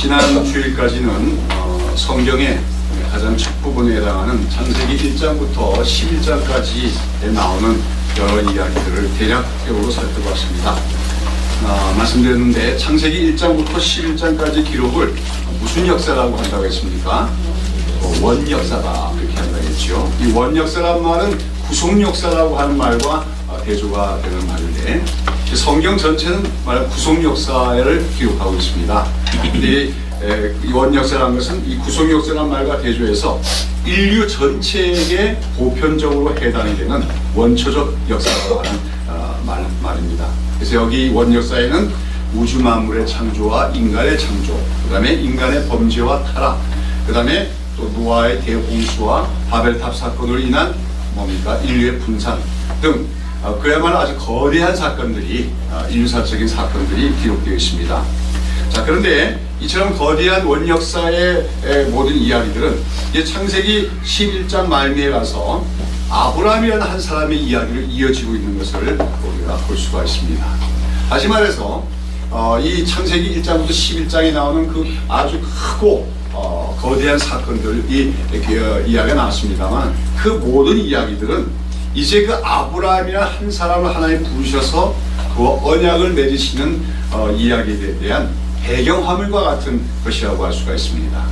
지난 주일까지는 성경의 가장 첫 부분에 해당하는 창세기 1장부터 11장까지에 나오는 여러 이야기들을 대략적으로 살펴봤습니다. 말씀드렸는데 창세기 1장부터 11장까지 기록을 무슨 역사라고 한다고 했습니까? 원역사다 그렇게 한다고 했죠. 이 원역사란 말은 구속역사라고 하는 말과 대조가 되는 말인데 성경 전체는 말 구속역사를 기록하고 있습니다. 근데 이 원역사라는 것은 이 구속역사라는 말과 대조해서 인류 전체에게 보편적으로 해당이 되는 원초적 역사라고 하는 말입니다. 그래서 여기 원역사에는 우주 만물의 창조와 인간의 창조, 그 다음에 인간의 범죄와 타락, 그 다음에 또 노아의 대홍수와 바벨탑 사건으로 인한 인류의 분산 등 그야말로 아주 거대한 사건들이 인류사적인 사건들이 기록되어 있습니다. 자, 그런데 이처럼 거대한 원역사의 모든 이야기들은 이제 창세기 11장 말미에 가서 아브라함이라는 한 사람의 이야기로 이어지고 있는 것을 우리가 볼 수가 있습니다. 다시 말해서 이 창세기 1장부터 11장에 나오는 그 아주 크고 거대한 사건들이 이야기가 나왔습니다만 그 모든 이야기들은 이제 그 아브라함이라는 한 사람을 하나님 부르셔서 그와 언약을 맺으시는 이야기에 대한 배경화면과 같은 것이라고 할 수가 있습니다.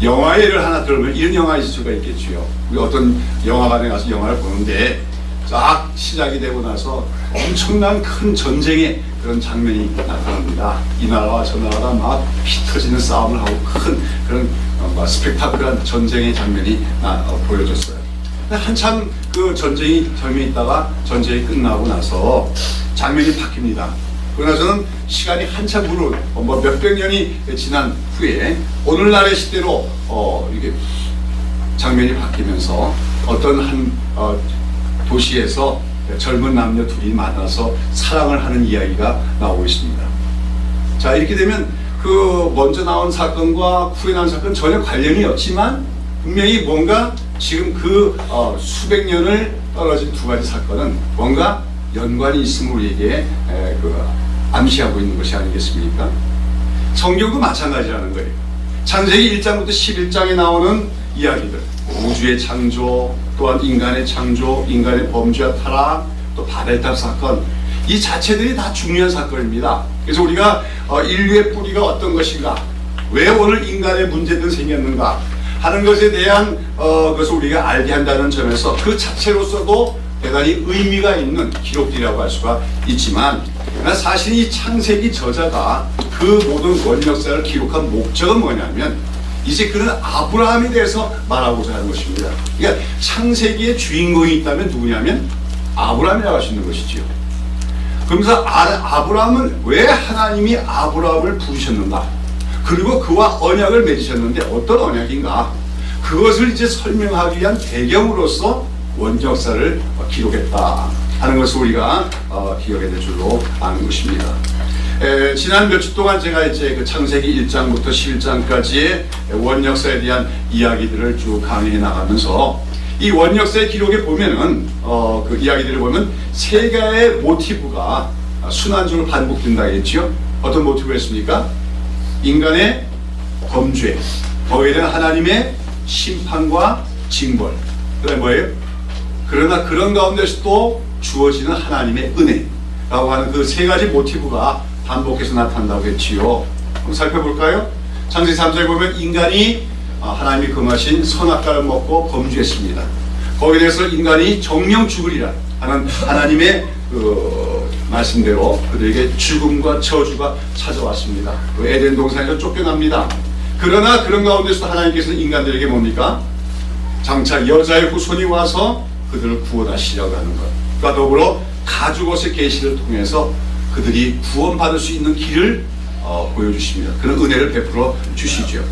영화 예를 하나 들으면 이런 영화 있을 수가 있겠지요. 우리 어떤 영화관에 가서 영화를 보는데 쫙 시작이 되고 나서 엄청난 큰 전쟁의 그런 장면이 나타납니다. 이 나라와 저 나라가 막 피 터지는 싸움을 하고 큰 그런 스펙타클한 전쟁의 장면이 보여졌어요. 한참 그 장면이 있다가 전쟁이 끝나고 나서 장면이 바뀝니다. 그러나서는 시간이 한참 후로 몇백 년이 지난 후에 오늘날의 시대로 이게 장면이 바뀌면서 어떤 한 도시에서 젊은 남녀 둘이 만나서 사랑을 하는 이야기가 나오고 있습니다. 자, 이렇게 되면 그 먼저 나온 사건과 후에 나온 사건 전혀 관련이 없지만 분명히 뭔가 지금 그 수백 년을 떨어진 두 가지 사건은 뭔가 연관이 있음을 우리에게 암시하고 있는 것이 아니겠습니까? 성경도 마찬가지라는 거예요. 창세기 1장부터 11장에 나오는 이야기들, 우주의 창조, 또한 인간의 창조, 인간의 범죄와 타락, 또 바벨탑 사건, 이 자체들이 다 중요한 사건입니다. 그래서 우리가 인류의 뿌리가 어떤 것인가, 왜 오늘 인간의 문제들이 생겼는가 하는 것에 대한 것을 우리가 알게 한다는 점에서 그 자체로서도 대단히 의미가 있는 기록들이라고 할 수가 있지만, 사실 이 창세기 저자가 그 모든 원역사를 기록한 목적은 뭐냐면 이제 그는 아브라함에 대해서 말하고자 하는 것입니다. 그러니까 창세기의 주인공이 있다면 누구냐면 아브라함이라고 할 수 있는 것이지요. 그러면서 아브라함은 왜 하나님이 아브라함을 부르셨는가, 그리고 그와 언약을 맺으셨는데 어떤 언약인가, 그것을 이제 설명하기 위한 배경으로서 원역사를 기록했다 하는 것을 우리가 기억해야 될 줄로 아는 것입니다. 지난 몇 주 동안 제가 이제 그 창세기 1장부터 11장까지의 원역사에 대한 이야기들을 쭉 강의해 나가면서 이 원역사의 기록에 보면은 그 이야기들을 보면 세 개의 모티브가 순환적으로 반복된다 했지요. 어떤 모티브가 있습니까? 인간의 범죄, 거기에 대한 하나님의 심판과 징벌, 그다음에 뭐예요? 그러나 그런 가운데서 또 주어지는 하나님의 은혜라고 하는 그 세 가지 모티브가 반복해서 나타난다고 했지요. 한번 살펴볼까요? 창세기 3장에 보면 인간이 하나님이 금하신 선악과를 먹고 범죄했습니다. 거기에 대해서 인간이 정령 죽으리라 하는 하나님의 그 말씀대로 그들에게 죽음과 저주가 찾아왔습니다. 그 에덴 동산에서 쫓겨납니다. 그러나 그런 가운데서 하나님께서는 인간들에게 뭡니까? 장차 여자의 후손이 와서 그들을 구원하시려고 하는 것과 더불어 가죽옷의 계시를 통해서 그들이 구원받을 수 있는 길을 보여주십니다. 그런 은혜를 베풀어 주시죠.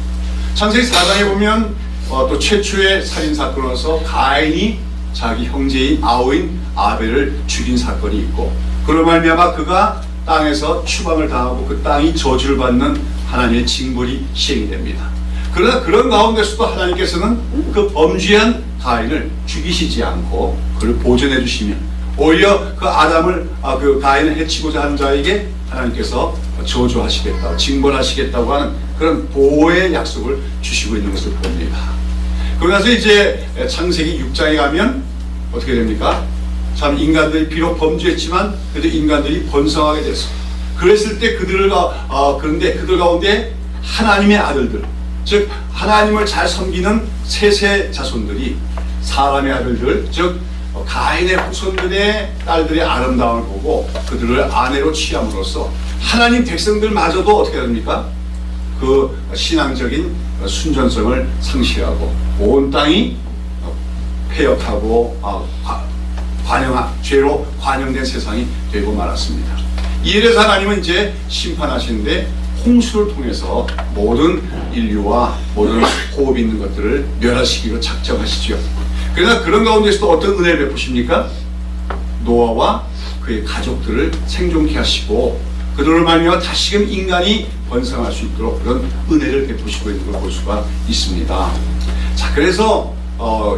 창세기 4장에 보면 또 최초의 살인사건으로서 가인이 자기 형제인 아우인 아벨을 죽인 사건이 있고, 그로 말미암아 그가 땅에서 추방을 당하고 그 땅이 저주를 받는 하나님의 징벌이 시행이 됩니다. 그러나 그런 가운데서도 하나님께서는 그 범죄한 가인을 죽이시지 않고 그를 보존해 주시면 오히려 그 아담을 그 가인을 해치고자 하는 자에게 하나님께서 저주하시겠다고, 징벌하시겠다고 하는 그런 보호의 약속을 주시고 있는 것을 봅니다. 그러고 나서 이제 창세기 6장에 가면 어떻게 됩니까? 참 인간들이 비록 범죄했지만 그래도 인간들이 번성하게 됐어요. 그랬을 때 그런데 그들 가운데 하나님의 아들들, 즉 하나님을 잘 섬기는 셋의 자손들이 사람의 아들들, 즉 가인의 후손들의 딸들의 아름다움을 보고 그들을 아내로 취함으로써 하나님 백성들마저도 어떻게 됩니까? 그 신앙적인 순전성을 상실하고 온 땅이 폐역하고 죄로 관영된 세상이 되고 말았습니다. 이에 대해서 하나님은 이제 심판하시는데 홍수를 통해서 모든 인류와 모든 호흡이 있는 것들을 멸하시기로 작정하시죠. 그러나 그런 가운데서도 어떤 은혜를 베푸십니까? 노아와 그의 가족들을 생존케 하시고 그들을 말미암아 다시금 인간이 번성할 수 있도록 그런 은혜를 베푸시고 있는 걸 볼 수가 있습니다. 자, 그래서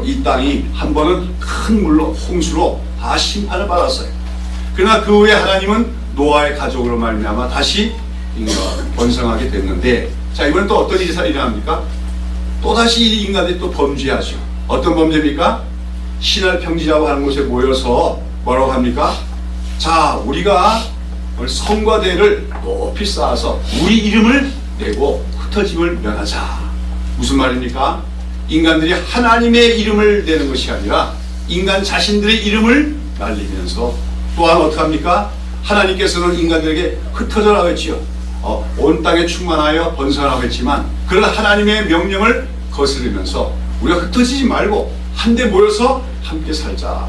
이 땅이 한 번은 큰 물로 홍수로 다 심판을 받았어요. 그러나 그 후에 하나님은 노아의 가족으로 말미암아 다시 번성하게 됐는데, 자, 이번엔 또 어떤 일이 일어납니까? 또다시 이 인간들이 또 범죄하죠. 어떤 범죄입니까? 신할 평지라고 하는 곳에 모여서 뭐라고 합니까? 자, 우리가 성과 대를 높이 쌓아서 우리 이름을 내고 흩어짐을 면하자. 무슨 말입니까? 인간들이 하나님의 이름을 내는 것이 아니라 인간 자신들의 이름을 날리면서 또한 어떡합니까? 하나님께서는 인간들에게 흩어져라고 했지요. 온 땅에 충만하여 번성하라고 했지만 그런 하나님의 명령을 거스르면서 우리가 흩어지지 말고 한데 모여서 함께 살자.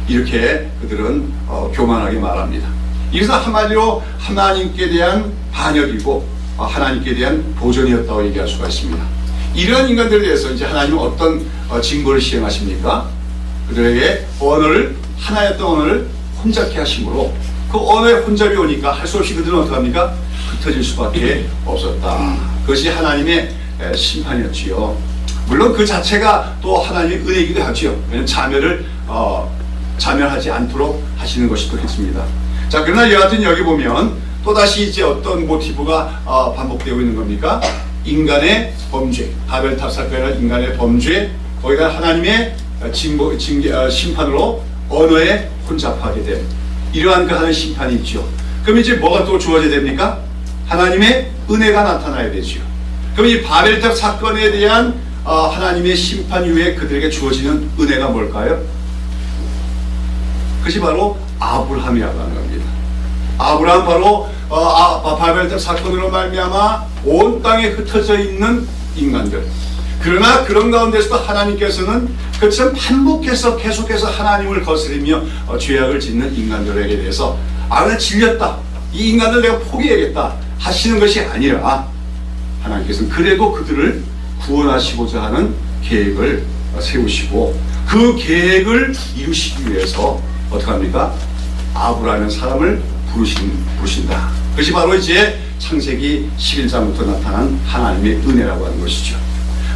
이렇게 그들은 교만하게 말합니다. 이것은 한마디로 하나님께 대한 반역이고 하나님께 대한 도전이었다고 얘기할 수가 있습니다. 이러한 인간들에 대해서 이제 하나님은 어떤 징벌을 시행하십니까? 그들에게 하나였던 언어를 혼잡케 하심으로 그 언어에 혼잡이 오니까 할 수 없이 그들은 어떡합니까? 흩어질 수밖에 없었다. 그것이 하나님의 심판이었지요. 물론 그 자체가 또 하나님의 은혜이기도 하지요. 왜냐하면 자멸하지 않도록 하시는 것이 또 있습니다. 자, 그러나 여하튼 여기 보면 또다시 이제 어떤 모티브가 반복되고 있는 겁니까? 인간의 범죄, 바벨탑 사건이나 인간의 범죄, 거기다 하나님의 심판으로 언어에 혼잡하게 된 이러한 그 하나의 심판이 있죠. 그럼 이제 뭐가 또 주어져야 됩니까? 하나님의 은혜가 나타나야 되죠. 그럼 이 바벨탑 사건에 대한 하나님의 심판 이후에 그들에게 주어지는 은혜가 뭘까요? 그것이 바로 아브라함이라고 하는 겁니다. 아브라함 바로 바벨탑 사건으로 말미암아 온 땅에 흩어져 있는 인간들. 그러나 그런 가운데서도 하나님께서는 그처럼 반복해서 계속해서 하나님을 거스리며 죄악을 짓는 인간들에게 대해서 나 질렸다, 이 인간들 내가 포기해야겠다 하시는 것이 아니라 하나님께서는 그래도 그들을 구원하시고자 하는 계획을 세우시고 그 계획을 이루시기 위해서 어떻게 합니까? 아브라함이라는 사람을 부르신다. 그것이 바로 이제 창세기 11장부터 나타난 하나님의 은혜라고 하는 것이죠.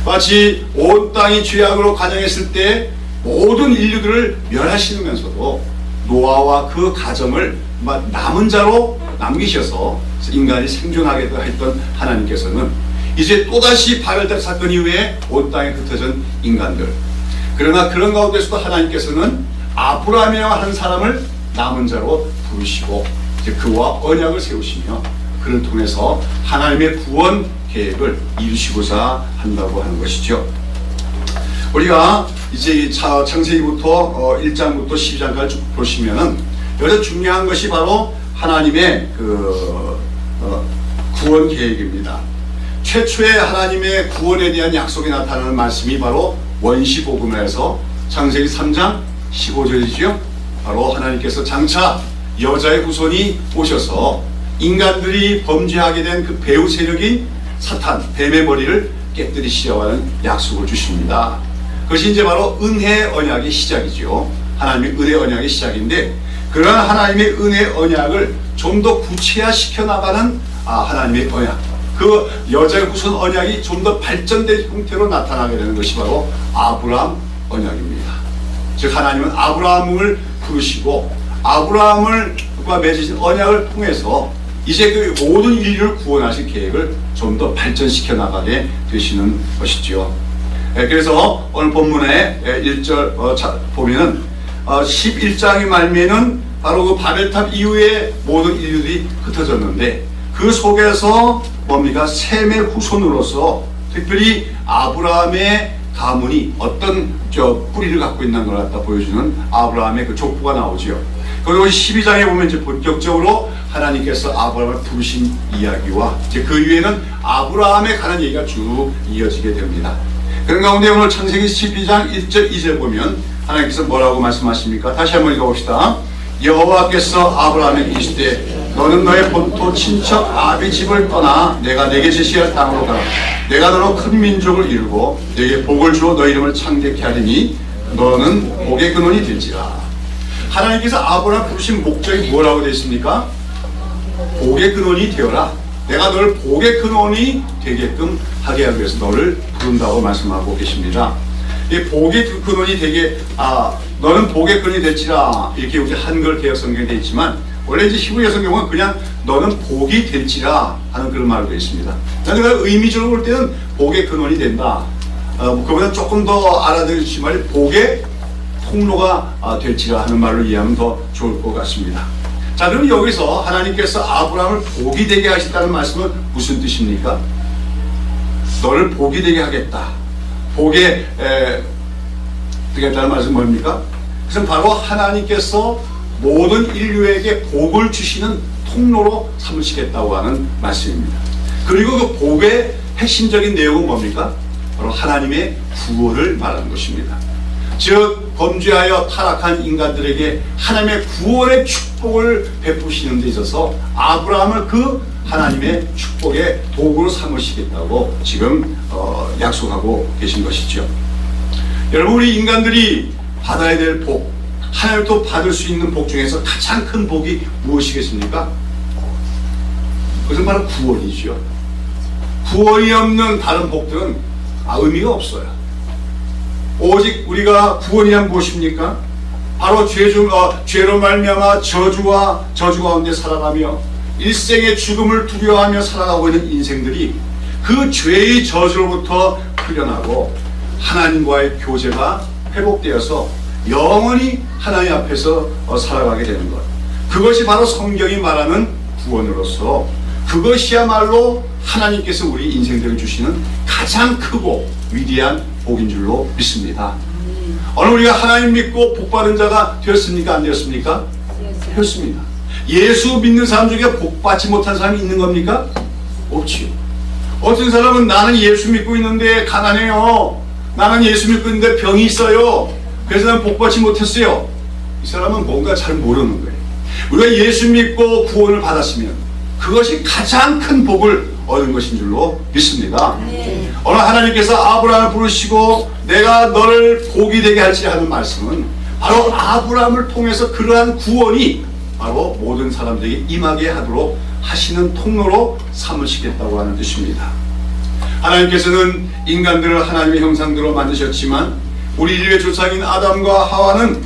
마치 온 땅이 죄악으로 관영했을 때 모든 인류들을 멸하시면서도 노아와 그 가정을 남은 자로 남기셔서 인간이 생존하게 했던 하나님께서는 이제 또다시 바벨탑 사건 이후에 온 땅에 흩어진 인간들, 그러나 그런 가운데서도 하나님께서는 아브라함이라고 하는 사람을 남은 자로 부르시고 이제 그와 언약을 세우시며 그를 통해서 하나님의 구원 계획을 이루시고자 한다고 하는 것이죠. 우리가 이제 창세기부터 1장부터 12장까지 쭉 보시면은 여기서 중요한 것이 바로 하나님의 구원 계획입니다. 최초의 하나님의 구원에 대한 약속이 나타나는 말씀이 바로 원시복음에서 창세기 3장 15절이지요. 바로 하나님께서 장차 여자의 후손이 오셔서 인간들이 범죄하게 된 그 배후 세력인 사탄, 뱀의 머리를 깨뜨리시려고 하는 약속을 주십니다. 그것이 이제 바로 은혜 언약의 시작이죠. 하나님의 은혜 언약의 시작인데 그런 하나님의 은혜 언약을 좀 더 구체화시켜 나가는 하나님의 언약, 그 여자의 후손 언약이 좀 더 발전된 형태로 나타나게 되는 것이 바로 아브라함 언약입니다. 즉 하나님은 아브라함을 부르시고 아브라함과 맺으신 언약을 통해서 이제 그 모든 인류를 구원하실 계획을 좀 더 발전시켜 나가게 되시는 것이지요. 그래서 오늘 본문의 1절 보면은 11장의 말미에는 바로 그 바벨탑 이후에 모든 인류들이 흩어졌는데 그 속에서 뭡니까? 셈의 후손으로서 특별히 아브라함의 가문이 어떤 뿌리를 갖고 있는 걸 갖다 보여주는 아브라함의 그 족보가 나오죠. 그리고 12장에 보면 이제 본격적으로 하나님께서 아브라함을 부르신 이야기와 이제 그 위에는 아브라함에 관한 얘기가 쭉 이어지게 됩니다. 그런 가운데 오늘 창세기 12장 1절 2절 보면 하나님께서 뭐라고 말씀하십니까? 다시 한번 읽어봅시다. 여호와께서 아브라함에게 이르시되 너는 너의 본토 친척 아비 집을 떠나 내가 내게 제시할 땅으로 가라. 내가 너로 큰 민족을 이루고 내게 복을 주어 너 이름을 창대케 하리니 너는 복의 근원이 될지라. 하나님께서 아브라함 부르신 목적이 뭐라고 되어 있습니까? 복의 근원이 되어라. 내가 너를 복의 근원이 되게끔 하게 하기 위해서 너를 부른다고 말씀하고 계십니다. 이 복의 근원이 되게 너는 복의 근원이 될지라 이렇게 우리 한글 개혁 성경에 되어 있지만 원래 이제 히브리어 성경은 그냥 너는 복이 될지라 하는 그런 말로 되어 있습니다. 그러니까 의미적으로 볼 때는 복의 근원이 된다. 그보다 조금 더 알아들으실 말이 복의 통로가 될지라 하는 말로 이해하면 더 좋을 것 같습니다. 자, 그럼 여기서 하나님께서 아브라함을 복이 되게 하셨다는 말씀은 무슨 뜻입니까? 너를 복이 되게 하겠다. 복에 되겠다는 말씀은 뭡니까? 그것은 바로 하나님께서 모든 인류에게 복을 주시는 통로로 삼으시겠다고 하는 말씀입니다. 그리고 그 복의 핵심적인 내용은 뭡니까? 바로 하나님의 구원을 말하는 것입니다. 즉 범죄하여 타락한 인간들에게 하나님의 구원의 축복을 베푸시는 데 있어서 아브라함을 그 하나님의 축복의 도구로 삼으시겠다고 지금 약속하고 계신 것이죠. 여러분, 우리 인간들이 받아야 될 복, 하나님도 받을 수 있는 복 중에서 가장 큰 복이 무엇이겠습니까? 그것은 바로 구원이죠. 구원이 없는 다른 복들은 의미가 없어요. 오직 우리가 구원이란 무엇입니까? 바로 죄로 말미암아 저주 가운데 살아가며 일생의 죽음을 두려워하며 살아가고 있는 인생들이 그 죄의 저주로부터 풀려나고 하나님과의 교제가 회복되어서 영원히 하나님 앞에서 살아가게 되는 것, 그것이 바로 성경이 말하는 구원으로서 그것이야말로 하나님께서 우리 인생들을 주시는 가장 크고 위대한 복인 줄로 믿습니다. 오늘 우리가 하나님 믿고 복받은 자가 되었습니까? 안 되었습니까? 되었습니다. 예수 믿는 사람 중에 복받지 못한 사람이 있는 겁니까? 없지요. 어떤 사람은 나는 예수 믿고 있는데 가난해요. 나는 예수 믿고 있는데 병이 있어요. 그래서 나는 복받지 못했어요. 이 사람은 뭔가 잘 모르는 거예요. 우리가 예수 믿고 구원을 받았으면 그것이 가장 큰 복을 얻은 것인 줄로 믿습니다. 오늘 하나님께서 아브라함을 부르시고 내가 너를 복이 되게 할지 하는 말씀은 바로 아브라함을 통해서 그러한 구원이 바로 모든 사람들에게 임하게 하도록 하시는 통로로 삼으시겠다고 하는 뜻입니다. 하나님께서는 인간들을 하나님의 형상대로 만드셨지만 우리 인류의 조상인 아담과 하와는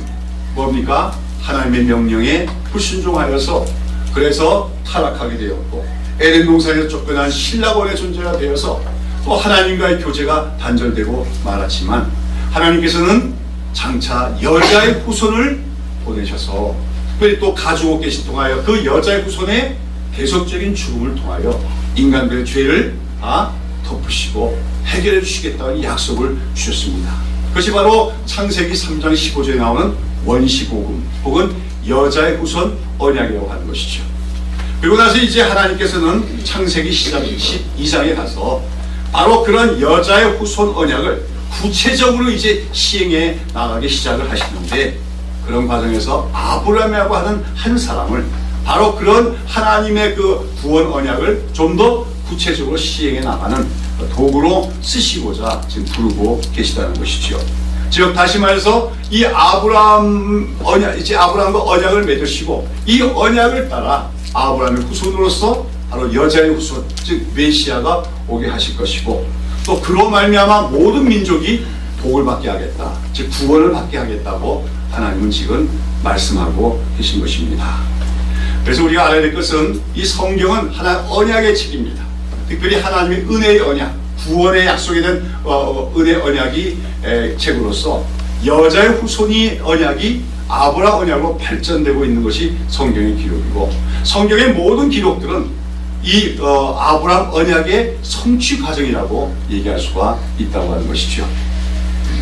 뭡니까? 하나님의 명령에 불순종하여서 그래서 타락하게 되었고 에덴 동산에서 쫓겨난 신라본의 존재가 되어서 또 하나님과의 교제가 단절되고 말았지만 하나님께서는 장차 여자의 후손을 보내셔서 특별히 또 가지고 계신 통하여 그 여자의 후손의 계속적인 죽음을 통하여 인간들의 죄를 다 덮으시고 해결해 주시겠다는 약속을 주셨습니다. 그것이 바로 창세기 3장 15절에 나오는 원시복음 혹은 여자의 후손 언약이라고 하는 것이죠. 그리고 나서 이제 하나님께서는 창세기 12장에 가서 바로 그런 여자의 후손 언약을 구체적으로 이제 시행해 나가기 시작을 하시는데 그런 과정에서 아브라함이라고 하는 한 사람을 바로 그런 하나님의 그 구원 언약을 좀 더 구체적으로 시행해 나가는 도구로 쓰시고자 지금 부르고 계시다는 것이죠. 즉 다시 말해서 이 아브라함 언약, 이제 아브라함과 언약을 맺으시고 이 언약을 따라 아브라함의 후손으로서 바로 여자의 후손, 즉 메시아가 오게 하실 것이고 또 그로 말미암아 모든 민족이 복을 받게 하겠다, 즉 구원을 받게 하겠다고 하나님은 지금 말씀하고 계신 것입니다. 그래서 우리가 알아야 될 것은 이 성경은 하나의 언약의 책입니다. 특별히 하나님의 은혜의 언약, 구원의 약속에 대한 은혜의 언약이 책으로서 여자의 후손이 언약이 아브라함 언약으로 발전되고 있는 것이 성경의 기록이고, 성경의 모든 기록들은 이 아브라함 언약의 성취 과정이라고 얘기할 수가 있다고 하는 것이죠.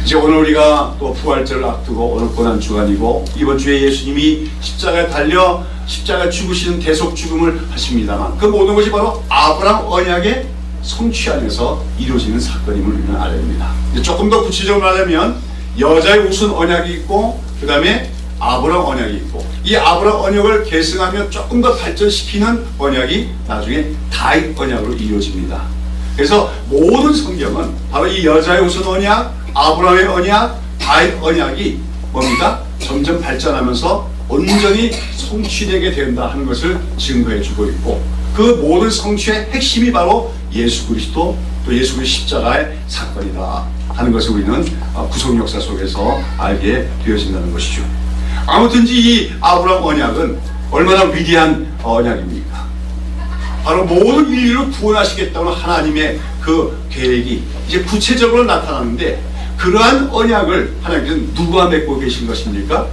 이제 오늘 우리가 또 부활절을 앞두고 오늘 고난주간이고, 이번 주에 예수님이 십자가에 달려 십자가 죽으시는 대속 죽음을 하십니다만, 그 모든 것이 바로 아브라함 언약의 성취 안에서 이루어지는 사건임을 우리는 알아야 됩니다. 조금 더 구체적으로 말하면 여자의 우선 언약이 있고, 그 다음에 아브라함 언약이 있고, 이 아브라함 언약을 계승하며 조금 더 발전시키는 언약이 나중에 다윗 언약으로 이루어집니다. 그래서 모든 성경은 바로 이 여자의 우선 언약, 아브라함의 언약, 다윗 언약이 뭡니까? 점점 발전하면서 온전히 성취되게 된다 하는 것을 증거해 주고 있고, 그 모든 성취의 핵심이 바로 예수 그리스도, 또 예수 그리스도 십자가의 사건이다 하는 것을 우리는 구속 역사 속에서 알게 되어진다는 것이죠. 아무튼지 이 아브라함 언약은 얼마나 위대한 언약입니까? 바로 모든 인류를 구원하시겠다는 하나님의 그 계획이 이제 구체적으로 나타나는데, 그러한 언약을 하나님께서는 누가 맺고 계신 것입니까?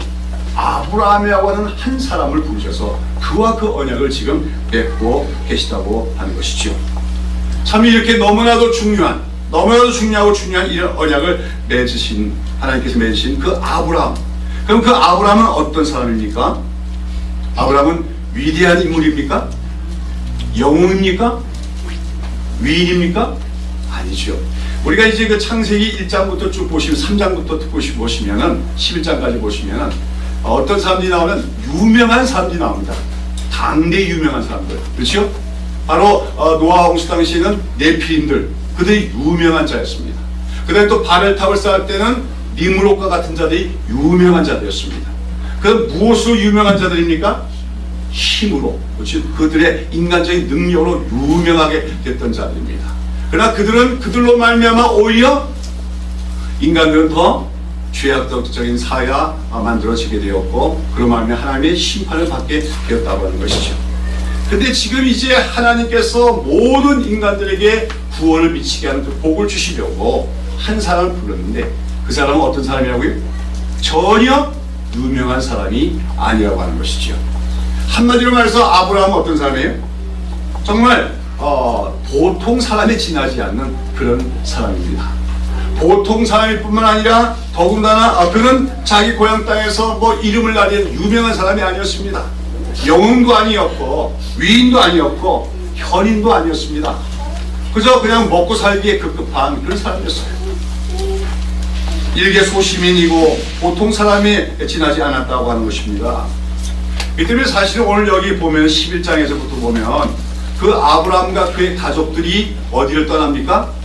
아브라함이라고 하는 한 사람을 부르셔서 그와 그 언약을 지금 맺고 계시다고 하는 것이죠. 참 이렇게 너무나도 중요하고 중요한 이런 언약을 맺으신, 하나님께서 맺으신 그 아브라함. 그럼 그 아브라함은 어떤 사람입니까? 아브라함은 위대한 인물입니까? 영웅입니까? 위인입니까? 아니죠. 우리가 이제 그 창세기 1장부터 쭉 보시면, 3장부터 보시면은 11장까지 보시면은 어떤 사람들이 나오면 유명한 사람들이 나옵니다. 당대 유명한 사람들. 그렇죠? 바로 노아 홍수 당시에는 네피림들, 그들이 유명한 자였습니다. 그 다음에 또 바벨탑을 쌓을 때는 니므롯과 같은 자들이 유명한 자들이었습니다. 그럼 무엇으로 유명한 자들입니까? 힘으로, 그렇죠? 그들의 인간적인 능력으로 유명하게 됐던 자들입니다. 그러나 그들로 말미암아 오히려 인간들은 더 죄악적인 사회가 만들어지게 되었고, 그로 말미암아 하나님의 심판을 받게 되었다고 하는 것이죠. 근데 지금 이제 하나님께서 모든 인간들에게 구원을 미치게 하는 그 복을 주시려고 한 사람을 불렀는데, 그 사람은 어떤 사람이라고요? 전혀 유명한 사람이 아니라고 하는 것이죠. 한마디로 말해서 아브라함은 어떤 사람이에요? 정말 보통 사람에 지나지 않는 그런 사람입니다. 보통 사람일 뿐만 아니라 더군다나 그는 자기 고향 땅에서 뭐 이름을 날리는 유명한 사람이 아니었습니다. 영웅도 아니었고 위인도 아니었고 현인도 아니었습니다. 그저 그냥 먹고 살기에 급급한 그런 사람이었어요. 일개 소시민이고 보통 사람이 지나지 않았다고 하는 것입니다. 이 때문에 사실은 오늘 여기 보면 11장에서부터 보면 그 아브라함과 그의 가족들이 어디를 떠납니까?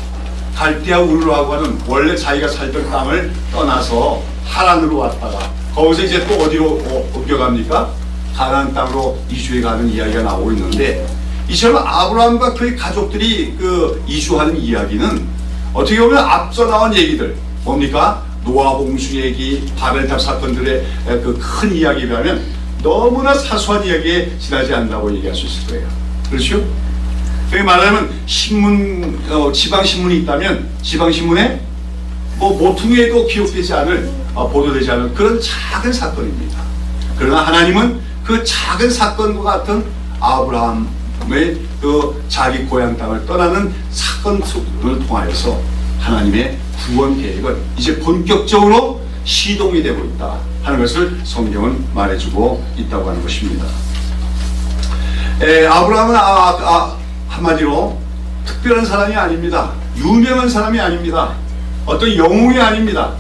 갈대아 우르라고 하는 원래 자기가 살던 땅을 떠나서 하란으로 왔다가 거기서 이제 또 어디로 옮겨갑니까? 가나안 땅으로 이주해 가는 이야기가 나오고 있는데, 이처럼 아브라함과 그의 가족들이 그 이주하는 이야기는 어떻게 보면 앞서 나온 얘기들, 뭡니까? 노아 홍수 얘기, 바벨탑 사건들의 그 큰 이야기에 비하면 너무나 사소한 이야기에 지나지 않는다고 얘기할 수 있을 거예요. 그렇죠? 그러니까 말하자면 신문, 지방신문이 있다면 지방신문에 뭐 모퉁이에도 기록되지 않을, 보도되지 않을 그런 작은 사건입니다. 그러나 하나님은 그 작은 사건과 같은 아브라함의 그 자기 고향 땅을 떠나는 사건을 통하여서 하나님의 구원 계획은 이제 본격적으로 시동이 되고 있다 하는 것을 성경은 말해주고 있다고 하는 것입니다. 아브라함은 한마디로 특별한 사람이 아닙니다. 유명한 사람이 아닙니다. 어떤 영웅이 아닙니다.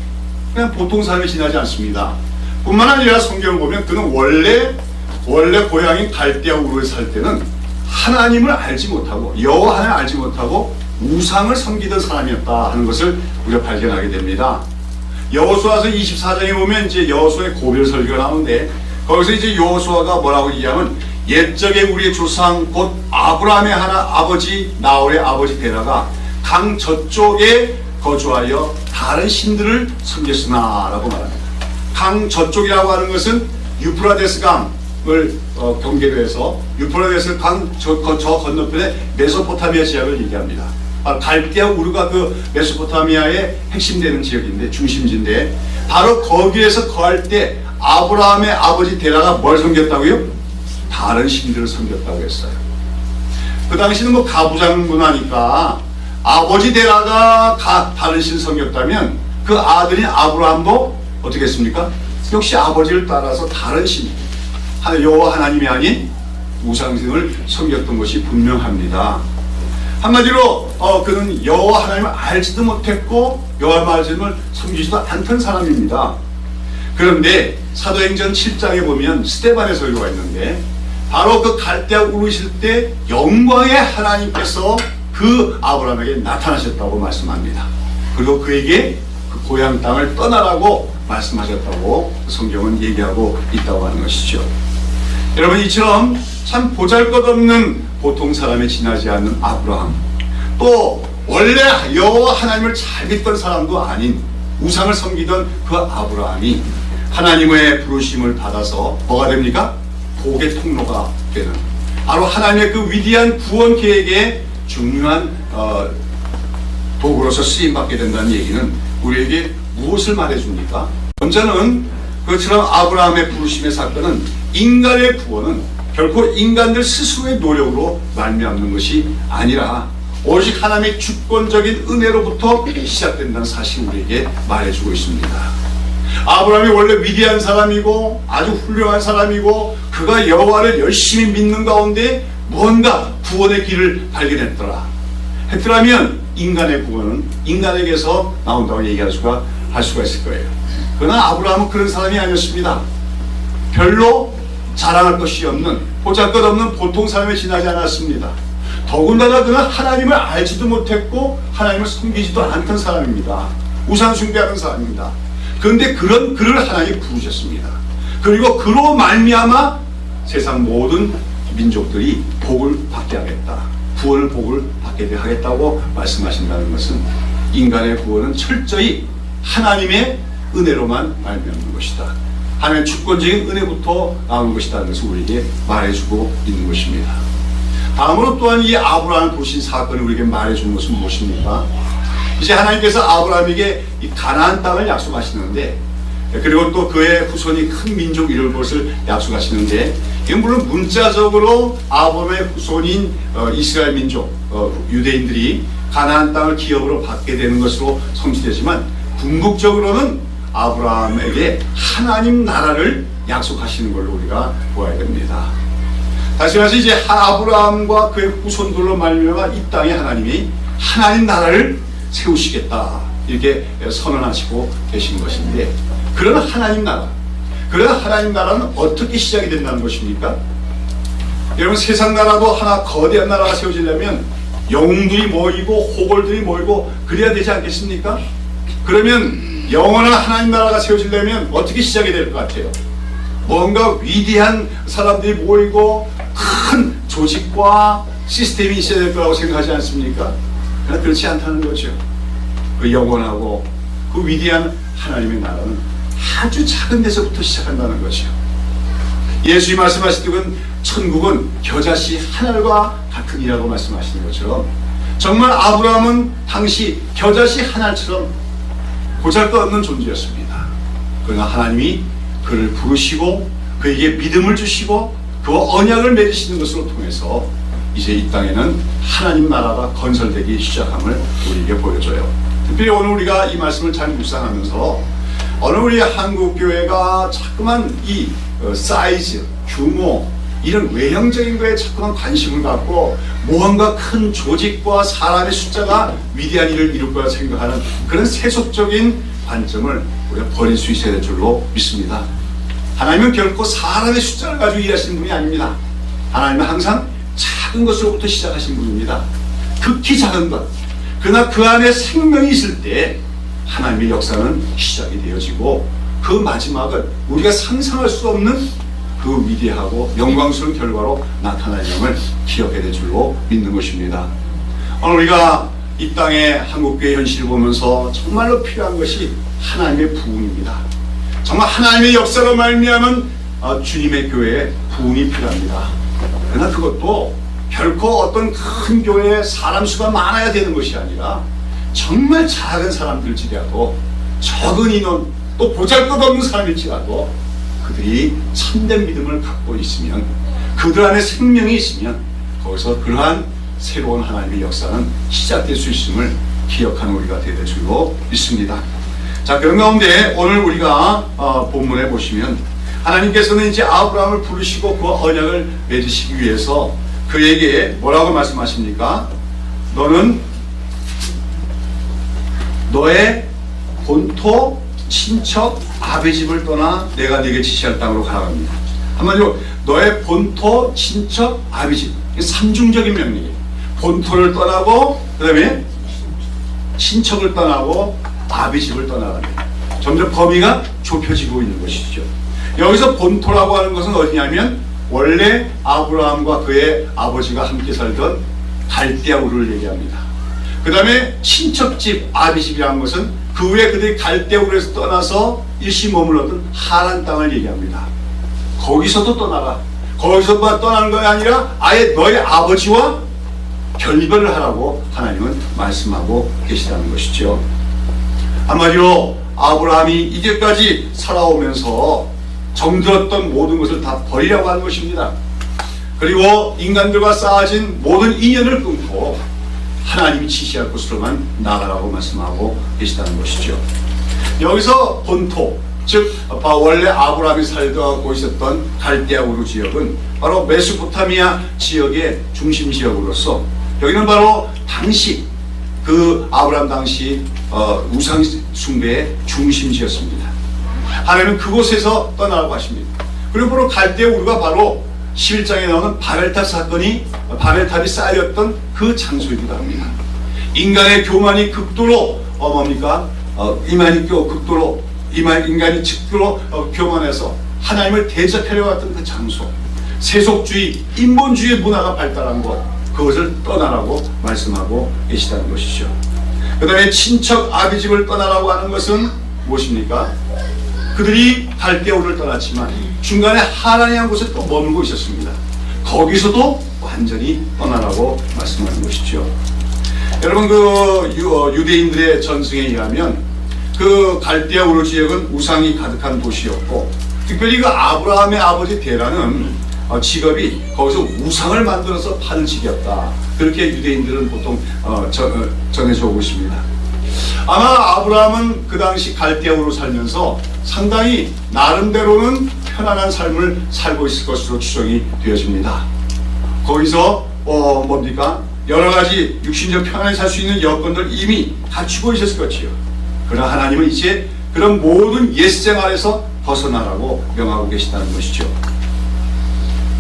그냥 보통 사람이 지나지 않습니다. 뿐만 아니라 성경을 보면 그는 원래 고향인 갈대아 우르에 살 때는 하나님을 알지 못하고 여호와 하나님을 알지 못하고 우상을 섬기던 사람이었다 하는 것을 우리가 발견하게 됩니다. 여호수아서 24장에 보면 이제 여호수아의 고별 설교가 나오는데, 거기서 이제 여호수아가 뭐라고 얘기하면, 옛적에 우리의 조상 곧 아브라함의 하나 아버지 나홀의 아버지 데라가 강 저쪽에 거주하여 다른 신들을 섬겼으나 라고 말합니다. 강 저쪽이라고 하는 것은 유프라데스 강, 경계로 해서 유프라데스 강 저 건너편에 메소포타미아 지역을 얘기합니다. 갈대아 우르가 그 메소포타미아의 핵심되는 지역인데, 중심지인데, 바로 거기에서 거할 때 아브라함의 아버지 데라가 뭘 섬겼다고요? 다른 신들을 섬겼다고 했어요. 그 당시는 뭐 가부장 문화니까 아버지 데라가 다른 신을 섬겼다면 그 아들인 아브라함도 어떻게 했습니까? 역시 아버지를 따라서 다른 신, 여호와 하나님이 아닌 우상신을 섬겼던 것이 분명합니다. 한마디로 그는 여호와 하나님을 알지도 못했고 여호와 하나님을 섬기지도 않던 사람입니다. 그런데 사도행전 7장에 보면 스데반의 설교가 있는데, 바로 그 갈대아 우르실 때 영광의 하나님께서 그 아브라함에게 나타나셨다고 말씀합니다. 그리고 그에게 그 고향 땅을 떠나라고 말씀하셨다고 성경은 얘기하고 있다고 하는 것이죠. 여러분, 이처럼 참 보잘것없는 보통 사람에 지나지 않는 아브라함, 또 원래 여호와 하나님을 잘 믿던 사람도 아닌 우상을 섬기던 그 아브라함이 하나님의 부르심을 받아서 뭐가 됩니까? 복의 통로가 되는, 바로 하나님의 그 위대한 구원 계획의 중요한 도구로서 쓰임받게 된다는 얘기는 우리에게 무엇을 말해줍니까? 먼저는 그처럼 아브라함의 부르심의 사건은 인간의 구원은 결코 인간들 스스로의 노력으로 말미암는 것이 아니라 오직 하나님의 주권적인 은혜로부터 시작된다는 사실을 우리에게 말해주고 있습니다. 아브라함이 원래 위대한 사람이고 아주 훌륭한 사람이고 그가 여호와를 열심히 믿는 가운데 뭔가 구원의 길을 발견했더라 했더라면 인간의 구원은 인간에게서 나온다고 얘기할 수가 있을 거예요. 그러나 아브라함은 그런 사람이 아니었습니다. 별로 자랑할 것이 없는, 보잘것없는 보통 삶에 지나지 않았습니다. 더군다나 그는 하나님을 알지도 못했고 하나님을 섬기지도 않던 사람입니다. 우상 숭배하는 사람입니다. 그런데 그런 그를 하나님이 부르셨습니다. 그리고 그로 말미암아 세상 모든 민족들이 복을 받게 하겠다, 구원을 복을 받게 하겠다고 말씀하신다는 것은 인간의 구원은 철저히 하나님의 은혜로만 말미암는 것이다, 하나님의 주권적인 은혜부터 나오는 것이라는 것을 우리에게 말해주고 있는 것입니다. 다음으로 또한 이 아브라함을 부르신 사건을 우리에게 말해주는 것은 무엇입니까? 이제 하나님께서 아브라함에게 이 가나안 땅을 약속하시는데, 그리고 또 그의 후손이 큰 민족 이룰 것을 약속하시는데, 이건 물론 문자적으로 아브라함의 후손인 이스라엘 민족, 유대인들이 가나안 땅을 기업으로 받게 되는 것으로 성취되지만, 궁극적으로는 아브라함에게 하나님 나라를 약속하시는 걸로 우리가 보아야 됩니다. 다시 말해서 이제 아브라함과 그의 후손들로 말미암아 이 땅에 하나님이 하나님 나라를 세우시겠다 이렇게 선언하시고 계신 것인데, 그런 하나님 나라는 어떻게 시작이 된다는 것입니까? 여러분, 세상 나라도 하나 거대한 나라가 세워지려면 영웅들이 모이고 호골들이 모이고 그래야 되지 않겠습니까? 그러면 영원한 하나님 나라가 세워지려면 어떻게 시작이 될 것 같아요? 뭔가 위대한 사람들이 모이고 큰 조직과 시스템이 있어야 될 거라고 생각하지 않습니까? 그러나 그렇지 않다는 거죠. 그 영원하고 그 위대한 하나님의 나라는 아주 작은 데서부터 시작한다는 거죠. 예수님이 말씀하시던 천국은 겨자씨 하늘과 같으니라고 말씀하시는 것처럼, 정말 아브라함은 당시 겨자씨 하늘처럼 보잘것없는 존재였습니다. 그러나 하나님이 그를 부르시고 그에게 믿음을 주시고 그 언약을 맺으시는 것으로 통해서 이제 이 땅에는 하나님 나라가 건설되기 시작함을 우리에게 보여줘요. 특별히 오늘 우리가 이 말씀을 잘 묵상하면서 오늘 우리 한국교회가 자꾸만 이 사이즈, 규모, 이런 외형적인 거에 자꾸만 관심을 갖고 무언가 큰 조직과 사람의 숫자가 위대한 일을 이룰 거라 생각하는 그런 세속적인 관점을 우리가 버릴 수 있어야 될 줄로 믿습니다. 하나님은 결코 사람의 숫자를 가지고 일하시는 분이 아닙니다. 하나님은 항상 작은 것으로부터 시작하신 분입니다. 극히 작은 것, 그러나 그 안에 생명이 있을 때 하나님의 역사는 시작이 되어지고 그 마지막은 우리가 상상할 수 없는 그 위대하고 영광스러운 결과로 나타나는 점을 기억해야 될 줄로 믿는 것입니다. 오늘 우리가 이 땅의 한국교회 현실을 보면서 정말로 필요한 것이 하나님의 부흥입니다. 정말 하나님의 역사로 말미암은 주님의 교회에 부흥이 필요합니다. 그러나 그것도 결코 어떤 큰 교회에 사람 수가 많아야 되는 것이 아니라 정말 작은 사람들일지라도 적은 인원 또 보잘것없는 사람일지라도 그들이 참된 믿음을 갖고 있으면 그들 안에 생명이 있으면 거기서 그러한 새로운 하나님의 역사는 시작될 수 있음을 기억하는 우리가 되야 될 줄로 믿습니다. 자, 그런 가운데 오늘 우리가 본문에 보시면 하나님께서는 이제 아브라함을 부르시고 그 언약을 맺으시기 위해서 그에게 뭐라고 말씀하십니까? 너는 너의 본토 친척 아비 집을 떠나 내가 네게 지시할 땅으로 가라고 합니다. 한마디로 너의 본토 친척 아비 집, 삼중적인 명령이에요. 본토를 떠나고 그 다음에 친척을 떠나고 아비 집을 떠나갑니다. 점점 범위가 좁혀지고 있는 것이죠. 여기서 본토라고 하는 것은 어디냐면 원래 아브라함과 그의 아버지가 함께 살던 갈대아 우르를 얘기합니다. 그 다음에 친척집 아비 집이라는 것은 그 후에 그들이 갈대아 우르에서 떠나서 일시 머물렀던 하란 땅을 얘기합니다. 거기서도 떠나라. 거기서만 떠나는 것이 아니라 아예 너의 아버지와 결별을 하라고 하나님은 말씀하고 계시다는 것이죠. 한마디로 아브라함이 이제까지 살아오면서 정들었던 모든 것을 다 버리라고 하는 것입니다. 그리고 인간들과 쌓아진 모든 인연을 끊고 하나님이 지시할 곳으로만 나가라고 말씀하고 계시다는 것이죠. 여기서 본토, 즉 원래 아브라함이 살고 있었던 갈대아 우르 지역은 바로 메소포타미아 지역의 중심 지역으로서 여기는 바로 당시 그 아브라함 당시 우상 숭배의 중심지였습니다. 하나님은 그곳에서 떠나라고 하십니다. 그리고 바로 갈대아 우르가 바로 11장에 나오는 바벨탑 사건이 바벨탑이 쌓였던 그 장소이기도 합니다. 인간의 교만이 극도로 인간이 극도로 교만해서 하나님을 대적하려고 했던 그 장소, 세속주의, 인본주의 문화가 발달한 곳, 그것을 떠나라고 말씀하고 계시다는 것이죠. 그 다음에 친척 아비 집을 떠나라고 하는 것은 무엇입니까? 그들이 갈대아 우르를 떠났지만 중간에 하란이라는 곳에 또 머물고 있었습니다. 거기서도 완전히 떠나라고 말씀하는 것이죠. 여러분, 유대인들의 전승에 의하면 그 갈대아 우르 지역은 우상이 가득한 도시였고, 특별히 그 아브라함의 아버지 데라는 직업이 거기서 우상을 만들어서 파는 직이었다. 그렇게 유대인들은 보통 전해져 오고 있습니다. 아마 아브라함은 그 당시 갈대아 우르 살면서 상당히 나름대로는 편안한 삶을 살고 있을 것으로 추정이 되어집니다. 거기서 여러 가지 육신적 편안히 살 수 있는 여건들 이미 갖추고 있었을 것이요. 그러나 하나님은 이제 그런 모든 옛 생활에서 벗어나라고 명하고 계시다는 것이죠.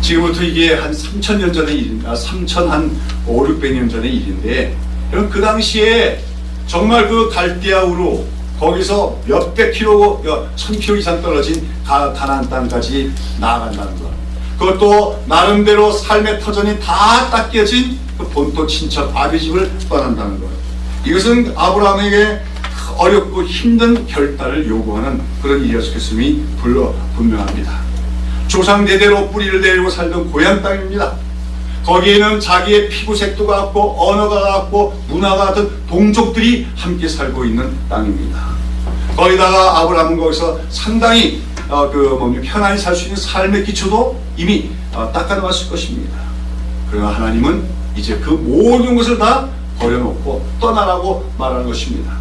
지금부터 이게 한 3,000년 전의 일입니다. 5,600년 전의 일인데, 그럼 그 당시에 정말 그 갈대아 우르 거기서 몇백 킬로, 1,000km 이상 떨어진 가나안 땅까지 나아간다는 것. 그것도 나름대로 삶의 터전이 다 닦여진 그 본토 친척 아비 집을 떠난다는 것. 이것은 아브라함에게 어렵고 힘든 결단을 요구하는 그런 일이었을 것임이 분명합니다. 조상 대대로 뿌리를 내리고 살던 고향 땅입니다. 거기에는 자기의 피부색도 같고 언어가 같고 문화가 같은 동족들이 함께 살고 있는 땅입니다. 거기다가 아브라함은 거기서 상당히 편안히 살 수 있는 삶의 기초도 이미 닦아놓았을 것입니다. 그러나 하나님은 이제 그 모든 것을 다 버려놓고 떠나라고 말하는 것입니다.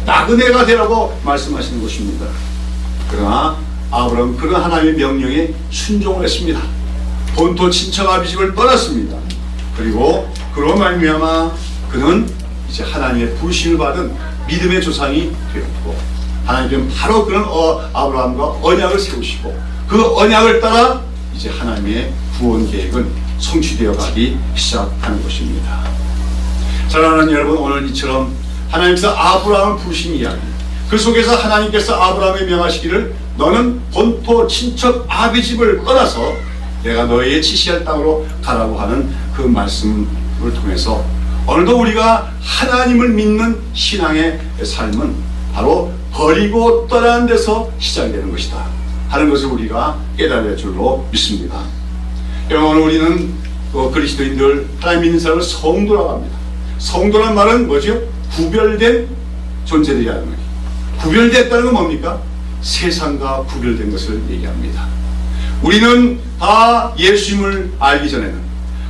나그네가 되라고 말씀하시는 것입니다. 그러나 아브라함은 그런 하나님의 명령에 순종을 했습니다. 본토 친척 아비 집을 떠났습니다. 그리고 그로 말미암아 그는 이제 하나님의 부르심을 받은 믿음의 조상이 되었고, 하나님은 바로 그런 아브라함과 언약을 세우시고 그 언약을 따라 이제 하나님의 구원 계획은 성취되어 가기 시작하는 것입니다. 사랑하는 여러분, 오늘 이처럼 하나님께서 아브라함을 부르신 이야기, 그 속에서 하나님께서 아브라함에 명하시기를 너는 본토 친척 아비 집을 떠나서 내가 너희의 지시할 땅으로 가라고 하는 그 말씀을 통해서 오늘도 우리가 하나님을 믿는 신앙의 삶은 바로 버리고 떠나는 데서 시작되는 것이다. 하는 것을 우리가 깨달을 줄로 믿습니다. 오늘 우리는 그리스도인들, 하나님 믿는 사람을 성도라고 합니다. 성도란 말은 뭐죠? 구별된 존재들이라는 거예요. 구별됐다는 건 뭡니까? 세상과 구별된 것을 얘기합니다. 우리는 다 예수님을 알기 전에는,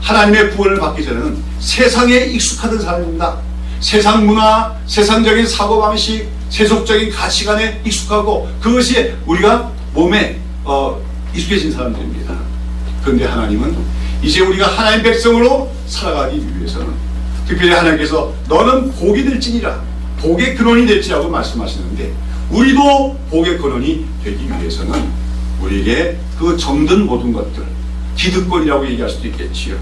하나님의 구원을 받기 전에는 세상에 익숙하던 사람입니다. 세상 문화, 세상적인 사고방식, 세속적인 가치관에 익숙하고 그것이 우리가 몸에 익숙해진 사람들입니다. 그런데 하나님은 이제 우리가 하나님 백성으로 살아가기 위해서는, 특별히 하나님께서 너는 복이 될지니라, 복의 근원이 될지라고 말씀하시는데, 우리도 복의 근원이 되기 위해서는 우리에게 그 정든 모든 것들, 기득권이라고 얘기할 수도 있겠지요.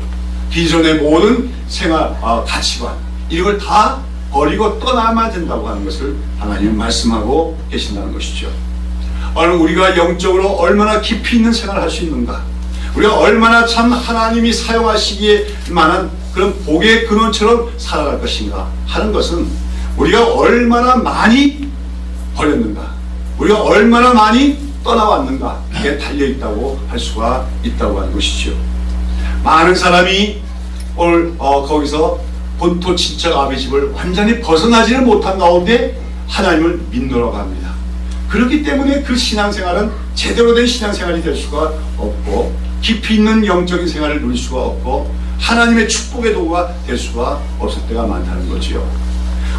기존의 모든 생활, 가치관, 이런 걸 다 버리고 떠나야만 된다고 하는 것을 하나님은 말씀하고 계신다는 것이죠. 오늘 우리가 영적으로 얼마나 깊이 있는 생활을 할 수 있는가, 우리가 얼마나 참 하나님이 사용하시기에 만한 그런 복의 근원처럼 살아갈 것인가 하는 것은 우리가 얼마나 많이 버렸는가, 우리가 얼마나 많이 떠나왔는가, 이게 달려있다고 할 수가 있다고 하는 것이죠. 많은 사람이 오늘 거기서 본토 친척 아비집을 완전히 벗어나지는 못한 가운데 하나님을 믿노라고 합니다. 그렇기 때문에 그 신앙생활은 제대로 된 신앙생활이 될 수가 없고, 깊이 있는 영적인 생활을 누릴 수가 없고, 하나님의 축복의 도구가 될 수가 없을 때가 많다는 거지요.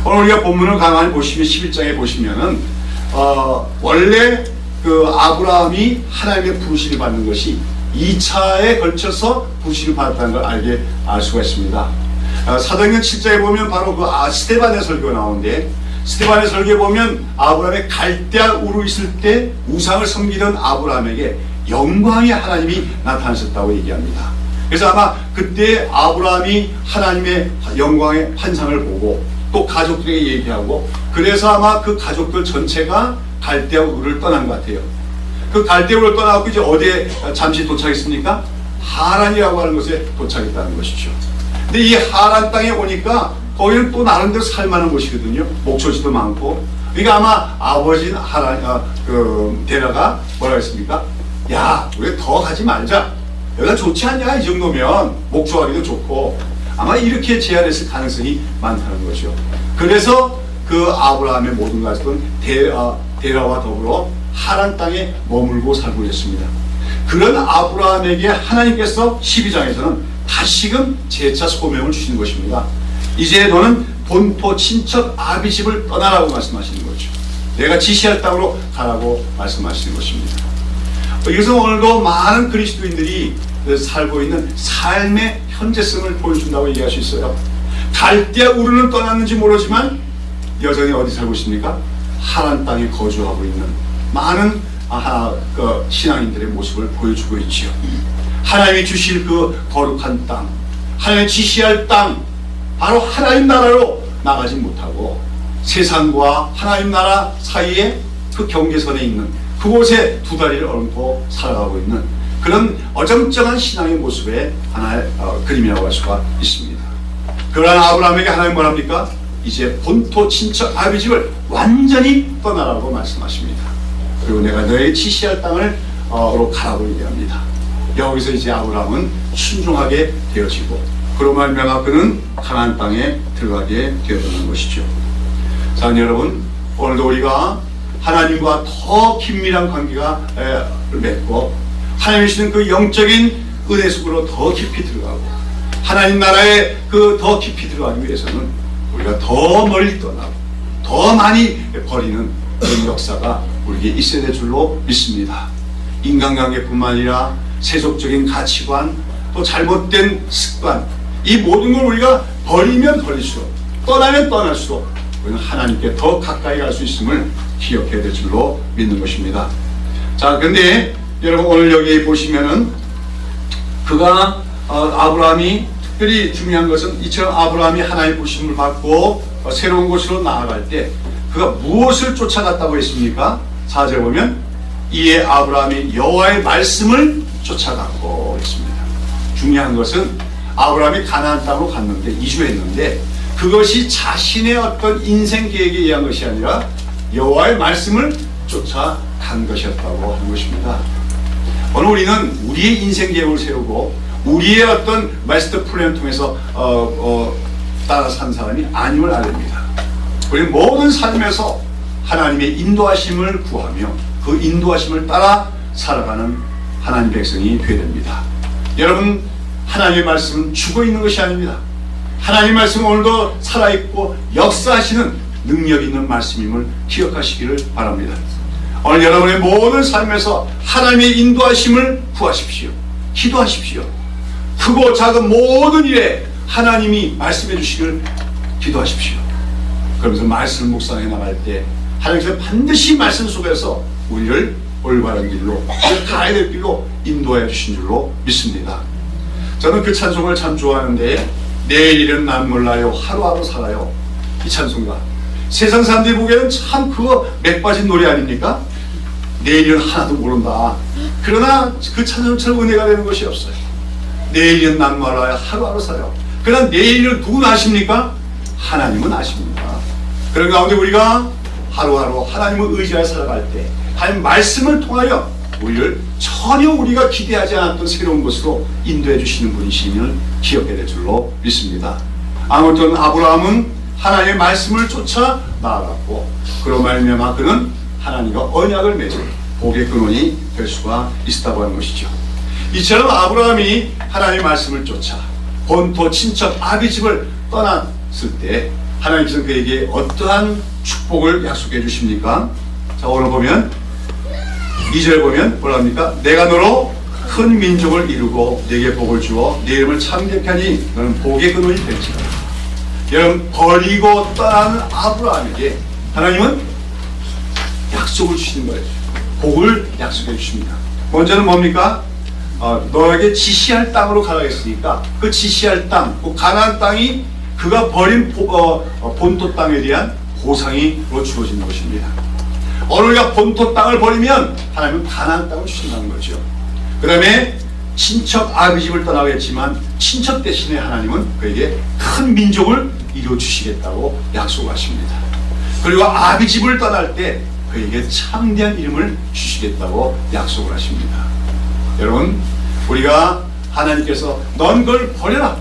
오늘 우리가 본문을 가만히 보시면 11장에 보시면은 원래 그 아브라함이 하나님의 부르심을 받는 것이 2차에 걸쳐서 부르심을 받았다는 걸 알 수가 있습니다. 사도행전 7장에 보면 바로 그 스데반의 설교가 나오는데, 스데반의 설교에 보면 아브라함의 갈대아 우르 있을 때 우상을 섬기던 아브라함에게 영광의 하나님이 나타나셨다고 얘기합니다. 그래서 아마 그때 아브라함이 하나님의 영광의 환상을 보고 또 가족들에게 얘기하고, 그래서 아마 그 가족들 전체가 갈대아 우르를 떠난 것 같아요. 그 갈대아 우르를 떠나고 이제 어디에 잠시 도착했습니까? 하란이라고 하는 곳에 도착했다는 것이죠. 근데 이 하란 땅에 오니까 거기는 또 나름대로 살만한 곳이거든요. 목초지도 많고. 그러니까 아마 아버지인 데라가 뭐라 했습니까? 야, 우리 더 가지 말자. 여기가 좋지 않냐? 이 정도면 목초하기도 좋고. 아마 이렇게 제안했을 가능성이 많다는 거죠. 그래서 그 아브라함의 모든 가족은 데라와 더불어 하란 땅에 머물고 살고 있었습니다. 그런 아브라함에게 하나님께서 12장에서는 다시금 재차 소명을 주시는 것입니다. 이제 너는 본토 친척 아비집을 떠나라고 말씀하시는 거죠. 내가 지시할 땅으로 가라고 말씀하시는 것입니다. 이것은 오늘도 많은 그리스도인들이 살고 있는 삶의 현재성을 보여준다고 얘기할 수 있어요. 갈대아 우르는 떠났는지 모르지만 여전히 어디 살고 있습니까? 하란 땅에 거주하고 있는 많은 신앙인들의 모습을 보여주고 있지요. 하나님이 주실 그 거룩한 땅, 하나님이 지시할 땅, 바로 하나님 나라로 나가지 못하고 세상과 하나님 나라 사이에 그 경계선에 있는 그곳에 두 다리를 얹고 살아가고 있는 그런 어정쩡한 신앙의 모습의 하나의 그림이라고 할 수가 있습니다. 그러한 아브라함에게 하나님 뭐랍니까? 이제 본토 친척 아비집을 완전히 떠나라고 말씀하십니다. 그리고 내가 너의 지시할 땅으로 가라고 얘기합니다. 여기서 이제 아브라함은 순종하게 되어지고, 그로 말미암아 그는 가나안 땅에 들어가게 되었다는 것이죠. 자, 여러분, 오늘도 우리가 하나님과 더 긴밀한 관계가 맺고 하나님이 주시는 그 영적인 은혜 속으로 더 깊이 들어가고 하나님 나라에 그 더 깊이 들어가기 위해서는 우리가 더 멀리 떠나고 더 많이 버리는 그런 역사가 우리에게 있어야 될 줄로 믿습니다. 인간관계뿐만 아니라 세속적인 가치관, 또 잘못된 습관, 이 모든 걸 우리가 버리면 버릴수록, 떠나면 떠날수록 우리는 하나님께 더 가까이 갈 수 있음을 기억해야 될 줄로 믿는 것입니다. 자, 근데 여러분 오늘 여기 보시면은 아브라함이 특별히 중요한 것은 이처럼 아브라함이 하나님의 부르심을 받고 새로운 곳으로 나아갈 때 그가 무엇을 쫓아갔다고 했습니까? 4절에 보면 이에 아브라함이 여호와의 말씀을 쫓아갔고 했습니다. 중요한 것은 아브라함이 가나안 땅으로 갔는데 이주했는데 그것이 자신의 어떤 인생 계획에 의한 것이 아니라 여호와의 말씀을 쫓아갔다는 한 것이었다고 하는 것입니다. 오늘 우리는 우리의 인생 계획을 세우고 우리의 어떤 마스터 플랜을 통해서 따라 산 사람이 아님을 알립니다. 우리 모든 삶에서 하나님의 인도하심을 구하며 그 인도하심을 따라 살아가는 하나님 백성이 되어야 됩니다. 여러분, 하나님의 말씀은 죽어있는 것이 아닙니다. 하나님의 말씀은 오늘도 살아있고 역사하시는 능력 있는 말씀임을 기억하시기를 바랍니다. 오늘 여러분의 모든 삶에서 하나님의 인도하심을 구하십시오. 기도하십시오. 크고 작은 모든 일에 하나님이 말씀해 주시기를 기도하십시오. 그러면서 말씀을 묵상해 나갈 때 하나님께서 반드시 말씀 속에서 우리를 올바른 길로, 가야 될 길로 인도해 주신 줄로 믿습니다. 저는 그 찬송을 참 좋아하는데, 내일 일은 난 몰라요, 하루하루 살아요. 이 찬송가 세상 사람들이 보기에는 참 그거 맥 빠진 노래 아닙니까? 내일은 하나도 모른다. 그러나 그 찬송처럼 은혜가 되는 것이 없어요. 내일은 난 몰라요, 하루하루 살아요. 그러나 내일을 누구나 아십니까? 하나님은 아십니다. 그런 가운데 우리가 하루하루 하나님을 의지하여 살아갈 때 하나님 말씀을 통하여 우리를 전혀 우리가 기대하지 않았던 새로운 곳으로 인도해 주시는 분이심을 기억해야 될 줄로 믿습니다. 아무튼 아브라함은 하나님의 말씀을 쫓아 나아갔고, 그로 말미암아 그는 하나님과 언약을 맺은 복의 근원이 될 수가 있었다고 하는 것이죠. 이처럼 아브라함이 하나님의 말씀을 쫓아 본토 친척 아비 집을 떠났을 때 하나님께서는 그에게 어떠한 축복을 약속해 주십니까? 자, 오늘 보면 2절 보면 뭐라 합니까? 내가 너로 큰 민족을 이루고 내게 복을 주어 내 이름을 창대케 하니 너는 복의 근원이 될지라. 여러분, 버리고 떠나는 아브라함에게 하나님은 약속을 주시는 거예요. 복을 약속해 주십니다. 먼저는 뭡니까? 너에게 지시할 땅으로 가라 했으니까 그 지시할 땅, 그 가나안 땅이 그가 버린 본토 땅에 대한 보상이 주어지는 것입니다. 우리가 본토 땅을 버리면 하나님은 가나안 땅을 주신다는 거죠. 그 다음에 친척 아비 집을 떠나겠지만 친척 대신에 하나님은 그에게 큰 민족을 이루어주시겠다고 약속하십니다. 그리고 아비 집을 떠날 때 그에게 창대한 이름을 주시겠다고 약속을 하십니다. 여러분, 우리가 하나님께서 넌 그걸 버려라,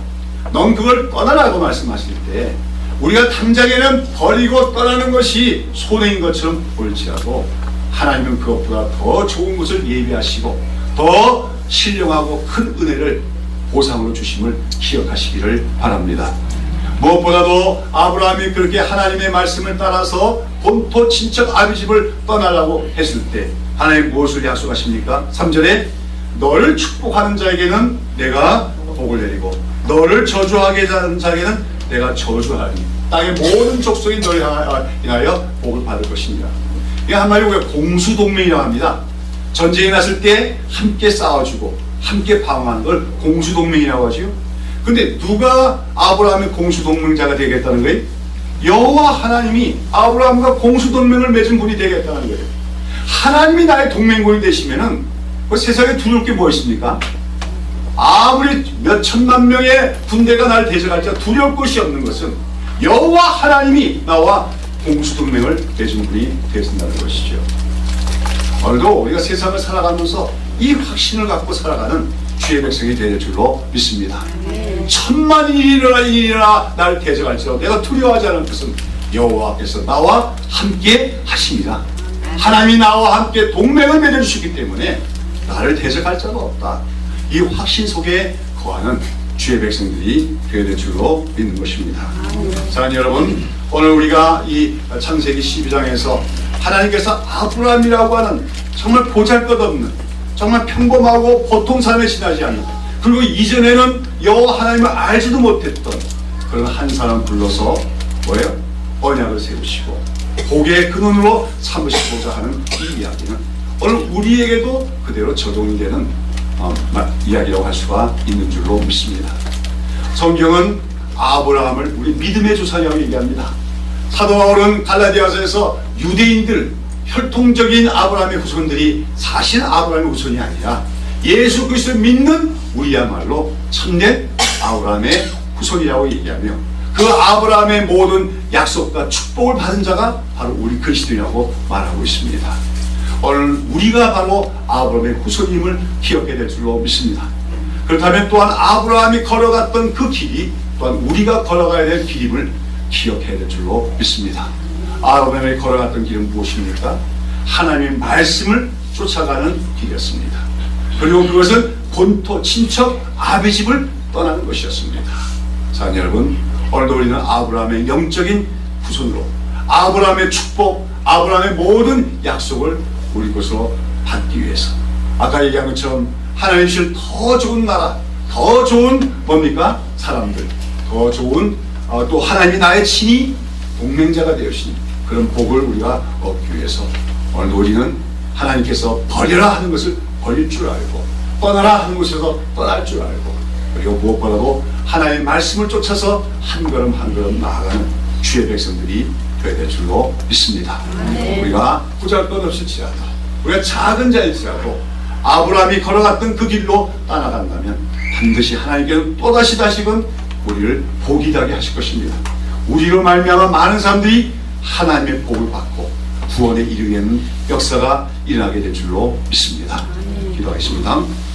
넌 그걸 떠나라고 말씀하실 때 우리가 당장에는 버리고 떠나는 것이 손해인 것처럼 보일지라도 하나님은 그것보다 더 좋은 것을 예비하시고 더 신령하고 큰 은혜를 보상으로 주심을 기억하시기를 바랍니다. 무엇보다도 아브라함이 그렇게 하나님의 말씀을 따라서 본토 친척 아비 집을 떠나려고 했을 때 하나님 무엇을 약속하십니까? 3절에 너를 축복하는 자에게는 내가 복을 내리고 너를 저주하게 하는 자에게는 내가 저주하리니 땅의 모든 족속이 너를 인하여 복을 받을 것입니다. 이게 한마디로 우리가 공수동맹이라고 합니다. 전쟁이 났을 때 함께 싸워주고 함께 방어하는 걸 공수동맹이라고 하죠. 근데 누가 아브라함의 공수동맹자가 되겠다는 거예요? 여호와 하나님이 아브라함과 공수동맹을 맺은 분이 되겠다는 거예요. 하나님이 나의 동맹군이 되시면은 그 세상에 두려울 게 뭐 있습니까? 아무리 몇 천만 명의 군대가 날 대적할지 두려울 것이 없는 것은 여호와 하나님이 나와 공수동맹을 맺은 분이 되신다는 것이죠. 오늘도 우리가 세상을 살아가면서 이 확신을 갖고 살아가는 주의 백성이 될 줄로 믿습니다. 천만이 일어나 나를 대적할지라도 내가 두려워하지 않은 것은 여호와께서 나와 함께 하십니다. 하나님이 나와 함께 동맹을 맺어주시기 때문에 나를 대적할 자가 없다. 이 확신 속에 거하는 주의 백성들이 되어야 될 줄로 믿는 것입니다. 사랑하는 여러분, 오늘 우리가 이 창세기 12장에서 하나님께서 아브라함이라고 하는 정말 보잘것없는 정말 평범하고 보통 삶에 지나지 않는, 그리고 이전에는 여호와 하나님을 알지도 못했던 그런 한 사람 불러서 뭐예요? 언약을 세우시고 복의 근원으로 삼으시고자 하는 이 이야기는 오늘 우리에게도 그대로 적용이 되는 이야기라고 할 수가 있는 줄로 믿습니다. 성경은 아브라함을 우리 믿음의 조상이라고 얘기합니다. 사도 바울은 갈라디아서에서 유대인들, 혈통적인 아브라함의 후손들이 사실 아브라함의 후손이 아니라 예수 그리스도를 믿는 우리야말로 참된 아브라함의 후손이라고 얘기하며 그 아브라함의 모든 약속과 축복을 받은 자가 바로 우리 그리스도인이라고 말하고 있습니다. 오늘 우리가 바로 아브라함의 후손임을 기억해야 될 줄로 믿습니다. 그렇다면 또한 아브라함이 걸어갔던 그 길이 또한 우리가 걸어가야 될 길임을 기억해야 될 줄로 믿습니다. 아브라함이 걸어갔던 길은 무엇입니까? 하나님의 말씀을 쫓아가는 길이었습니다. 그리고 그것은 본토 친척 아비 집을 떠나는 것이었습니다. 자, 여러분, 오늘도 우리는 아브라함의 영적인 후손으로 아브라함의 축복, 아브라함의 모든 약속을 우리 것으로 받기 위해서 아까 얘기한 것처럼 하나님 주실 더 좋은 나라, 더 좋은 뭡니까? 사람들, 더 좋은 또 하나님이 나의 친히 동맹자가 되시니 그런 복을 우리가 얻기 위해서 오늘도 우리는 하나님께서 버려라 하는 것을 버릴 줄 알고 떠나라 하는 곳에서 떠날 줄 알고 그리고 무엇보다도 하나님의 말씀을 쫓아서 한 걸음 한 걸음 나아가는 주의 백성들이 되어야 될 줄로 믿습니다. 우리가 보잘것없을지라도 우리가 작은 자일지라도 아브라함이 걸어갔던 그 길로 떠나간다면 반드시 하나님께는 또다시 다시금 우리를 복이 되게 하실 것입니다. 우리로 말미암아 많은 사람들이 하나님의 복을 받고 구원에 이르게 하는 역사가 일어나게 될 줄로 믿습니다. 기도하겠습니다.